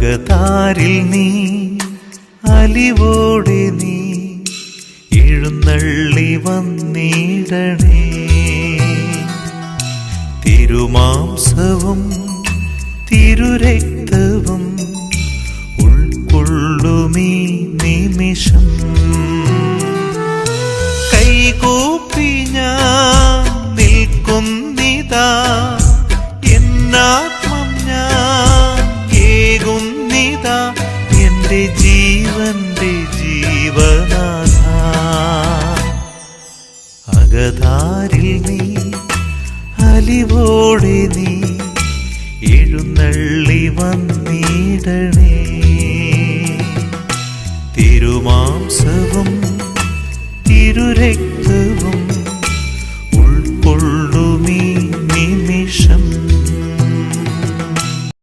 അകതാരിൽ നീ അലിവോടെ നീ എഴുന്നള്ളി വന്നിടണേ. തിരുമാംസവും തിരുരക്തവും ഉൾക്കൊള്ളുമീ നിമിഷം കൈകൂപ്പി ഞാൻ നിൽക്കുന്നിതാ. എന്നാത്മം ഞാൻ ഏകുന്നിതാ എൻ്റെ ജീവന്റെ ജീവനാഥ. അകതാരിൽ നീ അലിവോടെ നീ എഴുന്നള്ളി വന്നിടണേ. തിരുമാംസവും തിരുരക്തവും